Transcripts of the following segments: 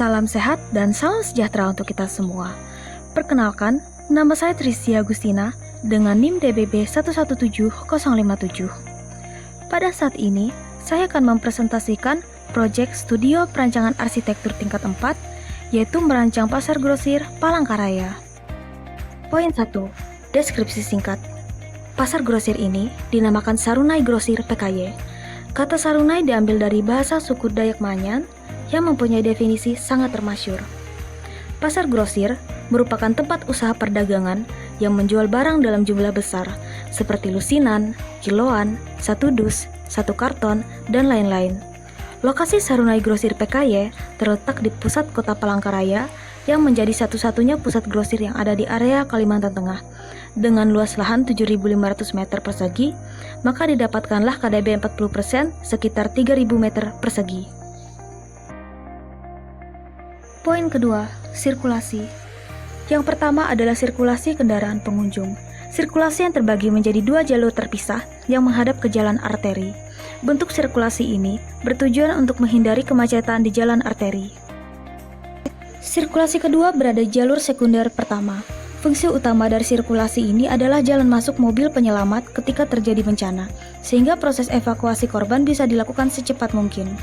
Salam sehat dan salam sejahtera untuk kita semua. Perkenalkan, nama saya Tristia Agustina dengan NIM DBB 117057. Pada saat ini, saya akan mempresentasikan proyek studio perancangan arsitektur tingkat 4, yaitu merancang pasar grosir Palangkaraya. Poin 1. Deskripsi singkat. Pasar grosir ini dinamakan Sarunai Grosir PKY. Kata Sarunai diambil dari bahasa suku Dayak Manyan yang mempunyai definisi sangat termasyur. Pasar grosir merupakan tempat usaha perdagangan yang menjual barang dalam jumlah besar, seperti lusinan, kiloan, satu dus, satu karton, dan lain-lain. Lokasi Sarunai Grosir PKY terletak di pusat kota Palangkaraya yang menjadi satu-satunya pusat grosir yang ada di area Kalimantan Tengah. Dengan luas lahan 7.500 meter persegi, maka didapatkanlah KDB 40% sekitar 3.000 meter persegi. Poin kedua, sirkulasi. Yang pertama adalah sirkulasi kendaraan pengunjung. Sirkulasi yang terbagi menjadi dua jalur terpisah yang menghadap ke jalan arteri. Bentuk sirkulasi ini bertujuan untuk menghindari kemacetan di jalan arteri. Sirkulasi kedua berada di jalur sekunder pertama. Fungsi utama dari sirkulasi ini adalah jalan masuk mobil penyelamat ketika terjadi bencana, sehingga proses evakuasi korban bisa dilakukan secepat mungkin.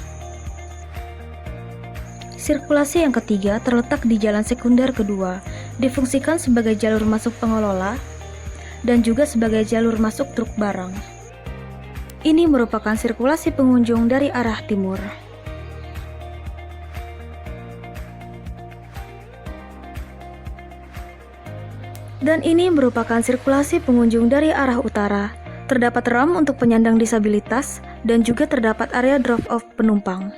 Sirkulasi yang ketiga terletak di jalan sekunder kedua, difungsikan sebagai jalur masuk pengelola dan juga sebagai jalur masuk truk barang. Ini merupakan sirkulasi pengunjung dari arah timur. Dan ini merupakan sirkulasi pengunjung dari arah utara. Terdapat ramp untuk penyandang disabilitas dan juga terdapat area drop-off penumpang.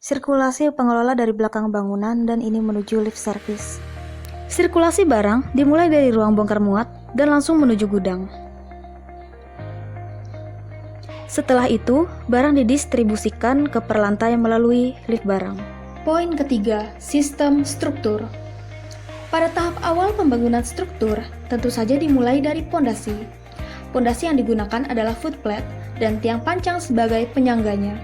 Sirkulasi pengelola dari belakang bangunan dan ini menuju lift service. Sirkulasi barang dimulai dari ruang bongkar muat dan langsung menuju gudang. Setelah itu, barang didistribusikan ke perlantai melalui lift barang. Poin ketiga, sistem struktur. Pada tahap awal pembangunan struktur, tentu saja dimulai dari pondasi. Pondasi yang digunakan adalah footplate dan tiang pancang sebagai penyangganya.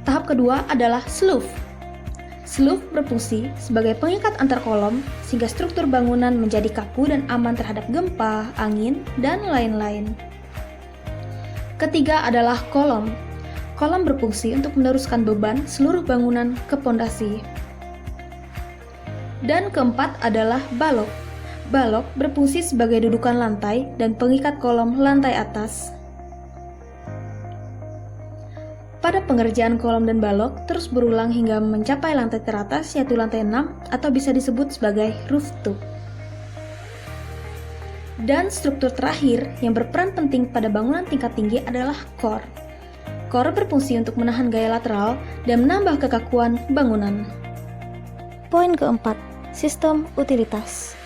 Tahap kedua adalah slough. Slough berfungsi sebagai pengikat antar kolom sehingga struktur bangunan menjadi kaku dan aman terhadap gempa, angin, dan lain-lain. Ketiga adalah kolom. Kolom berfungsi untuk meneruskan beban seluruh bangunan ke pondasi. Dan keempat adalah balok. Balok berfungsi sebagai dudukan lantai dan pengikat kolom lantai atas. Pada pengerjaan kolom dan balok terus berulang hingga mencapai lantai teratas yaitu lantai 6 atau bisa disebut sebagai rooftop. Dan struktur terakhir yang berperan penting pada bangunan tingkat tinggi adalah core. Core berfungsi untuk menahan gaya lateral dan menambah kekakuan bangunan. Poin keempat, sistem utilitas.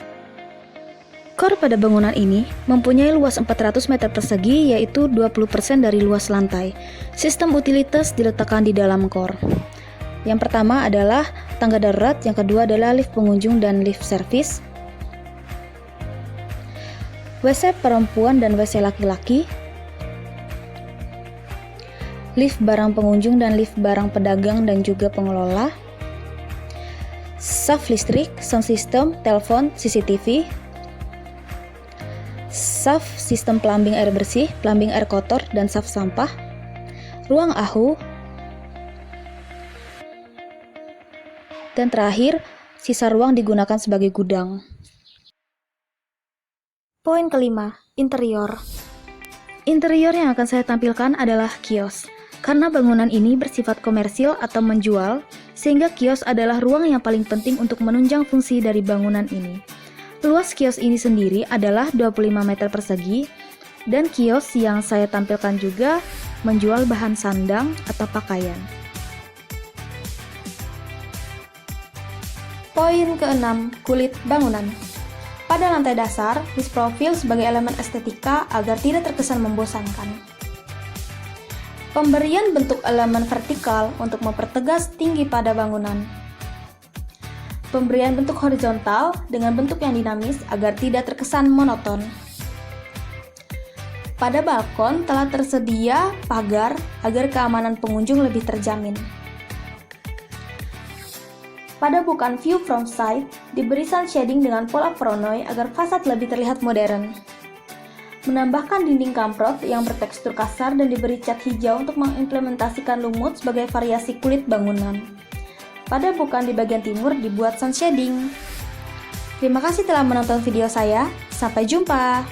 Core pada bangunan ini mempunyai luas 400 meter persegi yaitu 20% dari luas lantai. Sistem utilitas diletakkan di dalam core. Yang pertama adalah tangga darurat, yang kedua adalah lift pengunjung dan lift service, WC perempuan dan WC laki-laki, lift barang pengunjung dan lift barang pedagang dan juga pengelola, saf listrik, sound system, telepon, CCTV, saf sistem plumbing air bersih, plumbing air kotor, dan saf sampah, ruang AHU, dan terakhir, sisa ruang digunakan sebagai gudang. Poin kelima, interior. Interior yang akan saya tampilkan adalah kios. Karena bangunan ini bersifat komersil atau menjual, sehingga kios adalah ruang yang paling penting untuk menunjang fungsi dari bangunan ini. Luas kios ini sendiri adalah 25 meter persegi, dan kios yang saya tampilkan juga menjual bahan sandang atau pakaian. Poin keenam, kulit bangunan. Pada lantai dasar, disprofil sebagai elemen estetika agar tidak terkesan membosankan. Pemberian bentuk elemen vertikal untuk mempertegas tinggi pada bangunan. Pemberian bentuk horizontal dengan bentuk yang dinamis agar tidak terkesan monoton. Pada balkon telah tersedia pagar agar keamanan pengunjung lebih terjamin. Pada bukaan view from side, diberi sun shading dengan pola Voronoi agar fasad lebih terlihat modern. Menambahkan dinding kamprot yang bertekstur kasar dan diberi cat hijau untuk mengimplementasikan lumut sebagai variasi kulit bangunan. Pada bukaan di bagian timur dibuat sun shading. Terima kasih telah menonton video saya. Sampai jumpa!